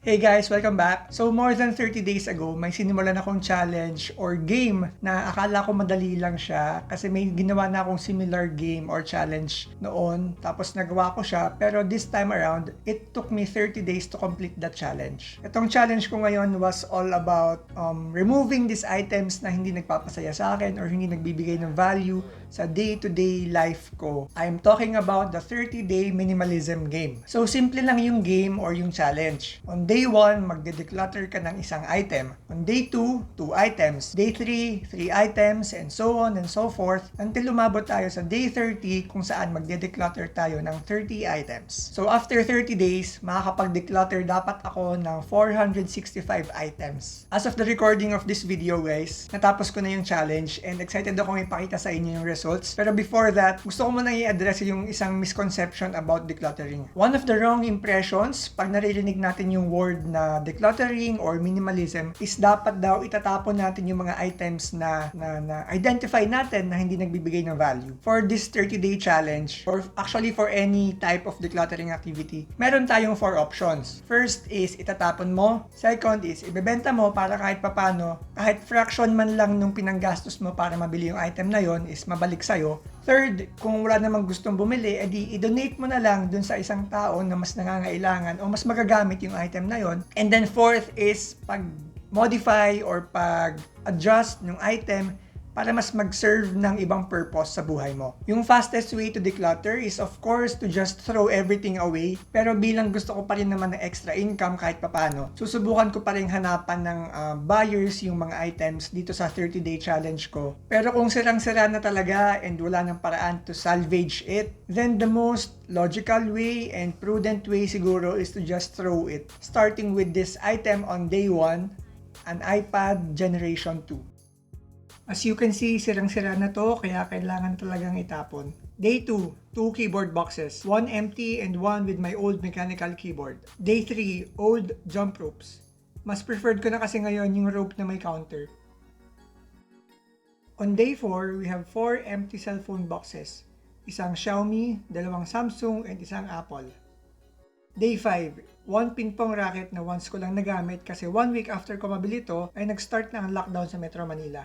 Hey guys, welcome back. So more than 30 days ago, may sinimulan akong challenge or game na akala ko madali lang siya kasi may ginawa na akong similar game or challenge noon. Tapos nagawa ko siya, pero this time around, it took me 30 days to complete that challenge. Itong challenge ko ngayon was all about removing these items na hindi nagpapasaya sa akin or hindi nagbibigay ng value sa day-to-day life ko. I'm talking about the 30-day minimalism game. So simple lang yung game or yung challenge. On day 1, magde-declutter ka ng isang item. On day 2, 2 items. Day 3, 3 items, and so on and so forth until lumabot tayo sa day 30 kung saan magde-declutter tayo ng 30 items. So after 30 days, makakapag-declutter dapat ako ng 465 items. As of the recording of this video guys, natapos ko na yung challenge and excited akong ipakita sa inyo yung results. Pero before that, gusto ko muna i-address yung isang misconception about decluttering. One of the wrong impressions pag naririnig natin yung word na decluttering or minimalism is dapat daw itatapon natin yung mga items na identify natin na hindi nagbibigay ng value. For this 30-day challenge, or actually for any type of decluttering activity, meron tayong 4 options. First is itatapon mo. Second is ibebenta mo para kahit papano, kahit fraction man lang nung pinanggastos mo para mabili yung item na yon is mabalik sa'yo. Third, kung wala namang gustong bumili, edi i-donate mo na lang dun sa isang tao na mas nangangailangan o mas magagamit yung item na yon. And then fourth is pag-modify or pag-adjust ng item para mas mag-serve ng ibang purpose sa buhay mo. Yung fastest way to declutter is of course to just throw everything away. Pero bilang gusto ko pa rin naman ng extra income kahit papano, susubukan ko pa rin hanapan ng buyers yung mga items dito sa 30-day challenge ko. Pero kung sirang-sira na talaga and wala ng paraan to salvage it, then the most logical way and prudent way siguro is to just throw it. Starting with this item on day 1, an iPad Generation 2. As you can see, sirang-sira na to, kaya kailangan talagang itapon. Day 2, 2 keyboard boxes. 1 empty and 1 with my old mechanical keyboard. Day 3, old jump ropes. Mas preferred ko na kasi ngayon yung rope na may counter. On day 4, we have 4 empty cellphone boxes. Isang Xiaomi, 2 Samsung, and isang Apple. Day 5, 1 ping-pong racket na once ko lang nagamit kasi 1 week after ko mabili to ay nag-start na ang lockdown sa Metro Manila.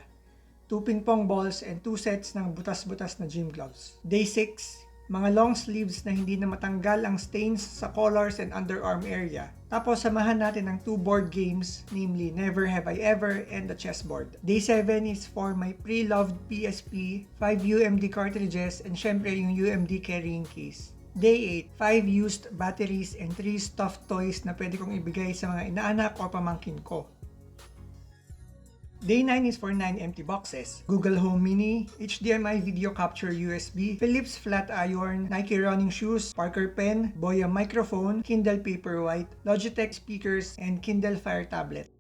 2 ping-pong balls and 2 sets ng butas-butas na gym gloves. Day 6, mga long sleeves na hindi na matanggal ang stains sa collars and underarm area. Tapos samahan natin ng 2 board games, namely Never Have I Ever and the chessboard. Day 7 is for my pre-loved PSP, 5 UMD cartridges, and syempre yung UMD carrying case. Day 8, 5 used batteries and 3 stuffed toys na pwede kong ibigay sa mga inaanak o pamangkin ko. Day 9 is for 9 empty boxes. Google Home Mini, HDMI video capture USB, Philips flat iron, Nike running shoes, Parker pen, Boya microphone, Kindle Paperwhite, Logitech speakers, and Kindle Fire tablet.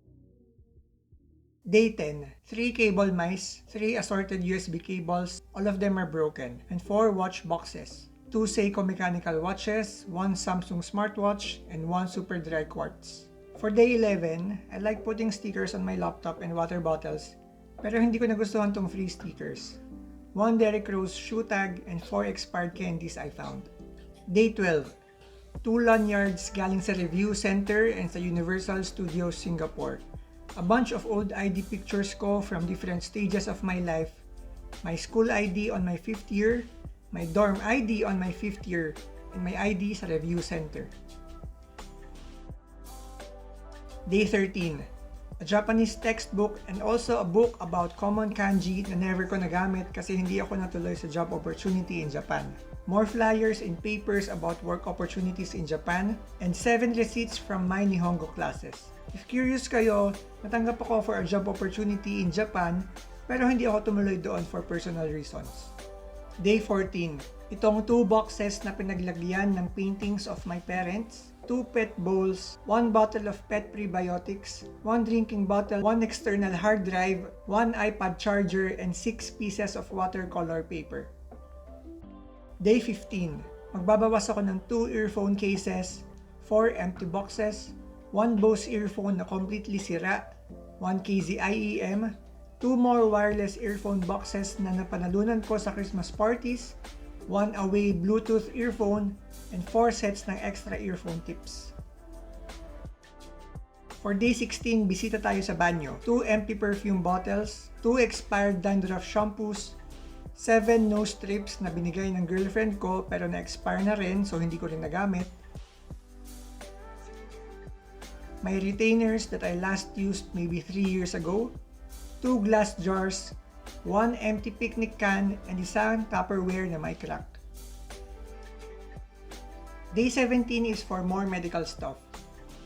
Day 10, 3 cable mice, 3 assorted USB cables, all of them are broken, and 4 watch boxes. 2 Seiko mechanical watches, 1 Samsung smartwatch, and 1 Super Dry Quartz. For day 11, I like putting stickers on my laptop and water bottles, pero hindi ko nagustuhan tong free stickers. 1 Derrick Rose shoe tag and 4 expired candies I found. Day 12, 2 lanyards galing sa Review Center and sa Universal Studios Singapore. A bunch of old ID pictures ko from different stages of my life, my school ID on my 5th year, my dorm ID on my 5th year, and my ID sa Review Center. Day 13, a Japanese textbook and also a book about common kanji na never ko nagamit kasi hindi ako natuloy sa job opportunity in Japan. More flyers and papers about work opportunities in Japan, and 7 receipts from my Nihongo classes. If curious kayo, natanggap ako for a job opportunity in Japan pero hindi ako tumuloy doon for personal reasons. Day 14, itong 2 boxes na pinaglagyan ng paintings of my parents, 2 pet bowls, 1 bottle of pet prebiotics, 1 drinking bottle, 1 external hard drive, 1 iPad charger, and 6 pieces of watercolor paper. Day 15, magbabawas ako ng 2 earphone cases, 4 empty boxes, 1 Bose earphone na completely sira, 1 KZ IEM, 2 more wireless earphone boxes na napanalunan ko sa Christmas parties, 1 away Bluetooth earphone, and 4 sets ng extra earphone tips. For day 16, bisita tayo sa banyo. 2 empty perfume bottles, 2 expired dandruff shampoos, 7 nose strips na binigay ng girlfriend ko pero na-expire na rin so hindi ko rin nagamit. My retainers that I last used maybe 3 years ago, 2 glass jars, 1 empty picnic can, and isang Tupperware na may crack. Day 17 is for more medical stuff.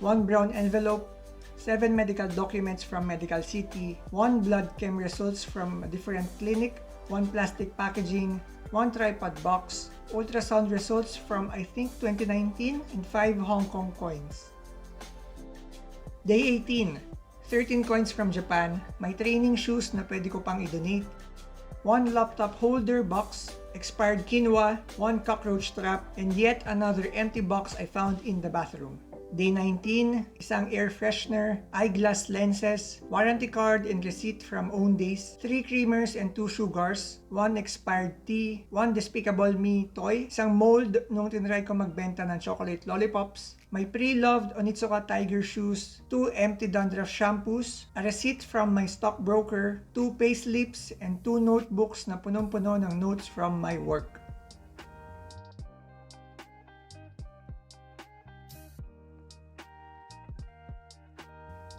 1 brown envelope, 7 medical documents from Medical City, 1 blood chem results from a different clinic, 1 plastic packaging, 1 tripod box, ultrasound results from I think 2019, and 5 Hong Kong coins. Day 18, 13 coins from Japan, my training shoes na pwede ko pang i-donate, 1 laptop holder box, expired quinoa, 1 cockroach trap, and yet another empty box I found in the bathroom. Day 19, isang air freshener, eyeglass lenses, warranty card and receipt from Owndays, 3 creamers and 2 sugars, 1 expired tea, 1 Despicable Me toy, isang mold nung tinry ko magbenta ng chocolate lollipops, my pre-loved Onitsuka Tiger shoes, 2 empty dandruff shampoos, a receipt from my stockbroker, 2 payslips, and 2 notebooks na punong-puno ng notes from my work.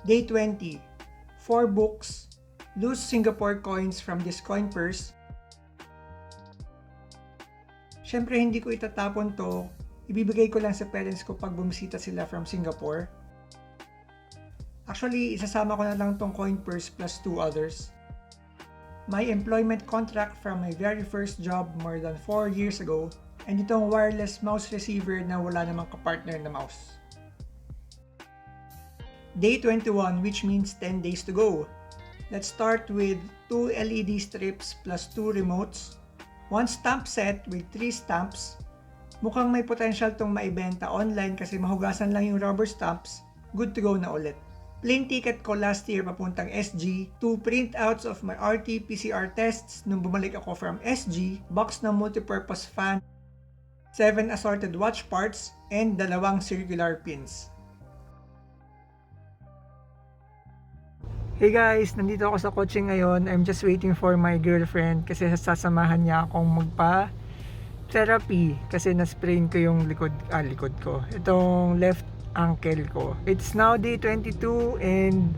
Day 20, 4 books, loose Singapore coins from this coin purse. Siyempre hindi ko itatapon to, ibibigay ko lang sa parents ko pag bumisita sila from Singapore. Actually, isasama ko na lang tong coin purse plus 2 others. My employment contract from my very first job more than 4 years ago, and itong wireless mouse receiver na wala namang kapartner na mouse. Day 21, which means 10 days to go. Let's start with 2 LED strips plus 2 remotes, 1 stamp set with 3 stamps. Mukhang may potential tong maibenta online kasi mahugasan lang yung rubber stamps, good to go na ulit. Plane ticket ko last year papuntang SG, 2 printouts of my RT-PCR tests nung bumalik ako from SG, box ng multipurpose fan, 7 assorted watch parts, and 2 circular pins. Hey guys, nandito ako sa kotse ngayon. I'm just waiting for my girlfriend kasi sasamahan niya akong magpa-therapy kasi na-sprain ko yung likod ko. Itong left ankle ko. It's now day 22 and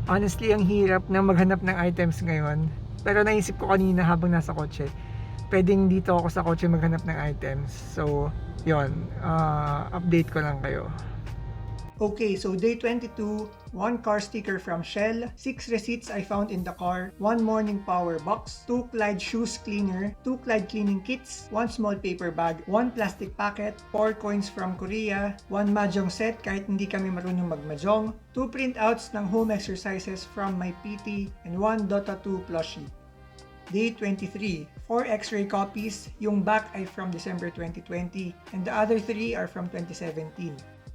honestly ang hirap na maghanap ng items ngayon. Pero naisip ko kanina habang nasa kotse, pwedeng dito ako sa kotse maghanap ng items. So, yon, update ko lang kayo. Okay, so day 22, 1 car sticker from Shell, 6 receipts I found in the car, 1 morning power box, 2 Clyde shoes cleaner, 2 Clyde cleaning kits, 1 small paper bag, 1 plastic packet, 4 coins from Korea, 1 mahjong set kahit hindi kami marunong magmahjong, 2 printouts ng home exercises from my PT, and 1 Dota 2 plushie. Day 23, 4 x-ray copies, yung back ay from December 2020, and the other 3 are from 2017.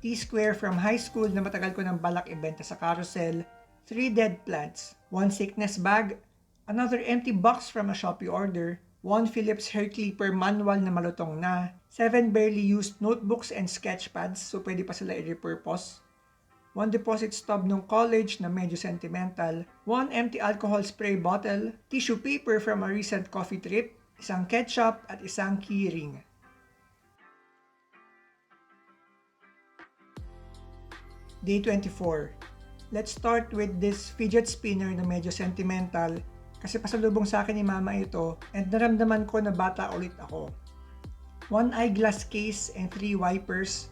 T-square from high school na matagal ko ng balak ibenta sa carousel, 3 dead plants, 1 sickness bag, another empty box from a Shopee order, 1 Philips hair clipper manual na malutong na, 7 barely used notebooks and sketch pads so pwede pa sila i-repurpose, 1 deposit stub nung college na medyo sentimental, 1 empty alcohol spray bottle, tissue paper from a recent coffee trip, isang ketchup at isang keyring. Day 24. Let's start with this fidget spinner na medyo sentimental kasi pasalubong sa akin ni mama ito and naramdaman ko na bata ulit ako. 1 eyeglass case and 3 wipers,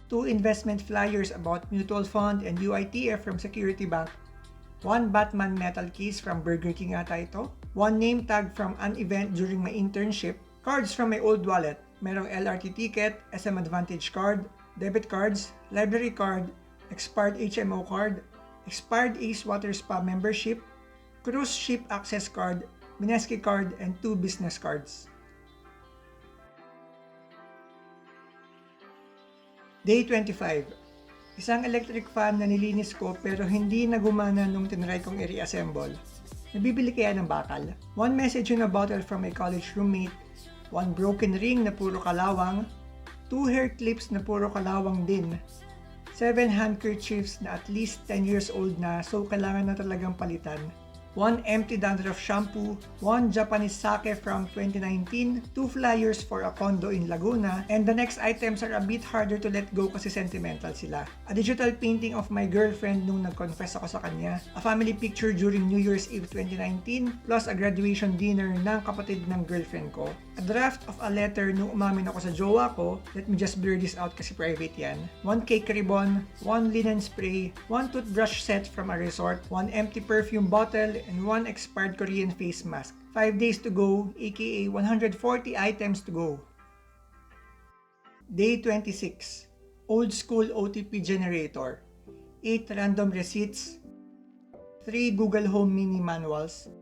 2 investment flyers about mutual fund and UITF from Security Bank, 1 Batman metal case from Burger King ata ito, 1 name tag from an event during my internship, cards from my old wallet, merong LRT ticket, SM Advantage card, debit cards, library card, expired HMO card, expired Ace Water Spa membership, cruise ship access card, Mineski card, and 2 business cards. Day 25. Isang electric fan na nilinis ko pero hindi na gumana nung tinry kong i-reassemble. Nabibili kaya ng bakal? 1 message in a bottle from my college roommate, 1 broken ring na puro kalawang, 2 hair clips na puro kalawang din, 7 handkerchiefs na at least 10 years old na, so kailangan na talagang palitan. 1 empty dandruff shampoo, 1 Japanese sake from 2019, 2 flyers for a condo in Laguna, and the next items are a bit harder to let go kasi sentimental sila. A digital painting of my girlfriend nung nag-confess ako sa kanya, a family picture during New Year's Eve 2019, plus a graduation dinner ng kapatid ng girlfriend ko, a draft of a letter nung umamin ako sa jowa ko, let me just blur this out kasi private yan, 1 cake ribbon, 1 linen spray, 1 toothbrush set from a resort, 1 empty perfume bottle, and 1 expired Korean face mask. 5 days to go, aka 140 items to go. Day 26. Old school OTP generator. 8 random receipts. 3 Google Home mini manuals.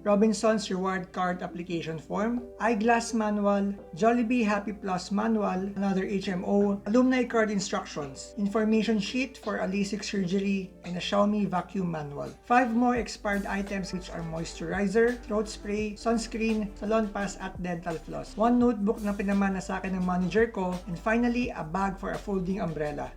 Robinson's Reward Card Application Form, Eyeglass Manual, Jollibee Happy Plus Manual, another HMO, Alumni Card Instructions, Information Sheet for a LASIK surgery, and a Xiaomi Vacuum Manual. 5 more expired items which are moisturizer, throat spray, sunscreen, salon pass at dental floss. 1 notebook na pinamana sa akin ng manager ko, and finally, a bag for a folding umbrella.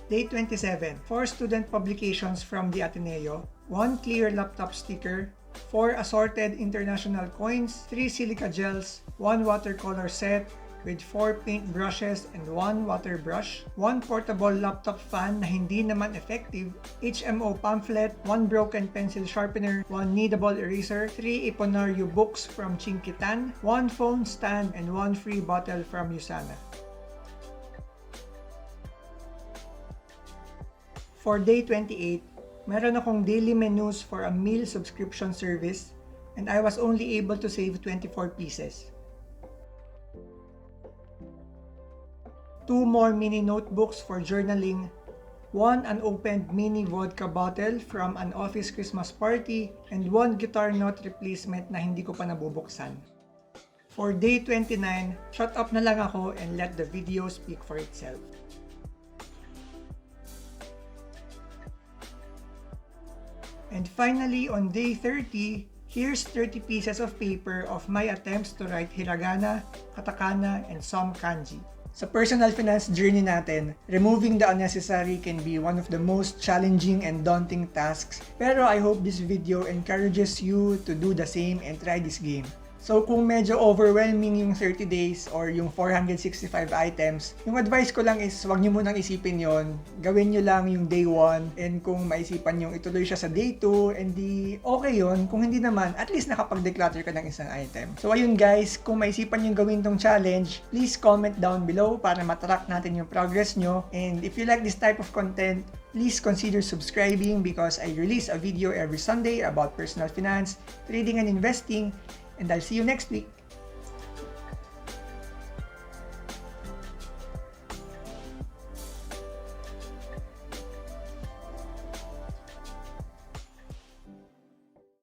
Day 27. 4 student publications from the Ateneo, 1 clear laptop sticker, 4 assorted international coins, 3 silica gels, 1 watercolor set with 4 paint brushes and 1 water brush, 1 portable laptop fan na hindi naman effective, HMO pamphlet, 1 broken pencil sharpener, 1 kneadable eraser, 3 Iponario books from Chinkitan, 1 phone stand, and 1 free bottle from Usana. For day 28, meron akong daily menus for a meal subscription service and I was only able to save 24 pieces. 2 more mini notebooks for journaling, 1 unopened mini vodka bottle from an office Christmas party, and 1 guitar note replacement na hindi ko pa nabubuksan. For day 29, shut up na lang ako and let the video speak for itself. And finally, on day 30, here's 30 pieces of paper of my attempts to write hiragana, katakana, and some kanji. Sa personal finance journey natin, removing the unnecessary can be one of the most challenging and daunting tasks. Pero I hope this video encourages you to do the same and try this game. So kung medyo overwhelming yung 30 days or yung 465 items, yung advice ko lang is wag nyo munang isipin yon. Gawin nyo lang yung day 1, and kung maisipan yung ituloy siya sa day 2, and di okay yon. Kung hindi naman, at least nakapag-declutter ka ng isang item. So ayun guys, kung maisipan yung gawin tong challenge, please comment down below para matrack natin yung progress nyo. And if you like this type of content, please consider subscribing because I release a video every Sunday about personal finance, trading, and investing. And I'll see you next week.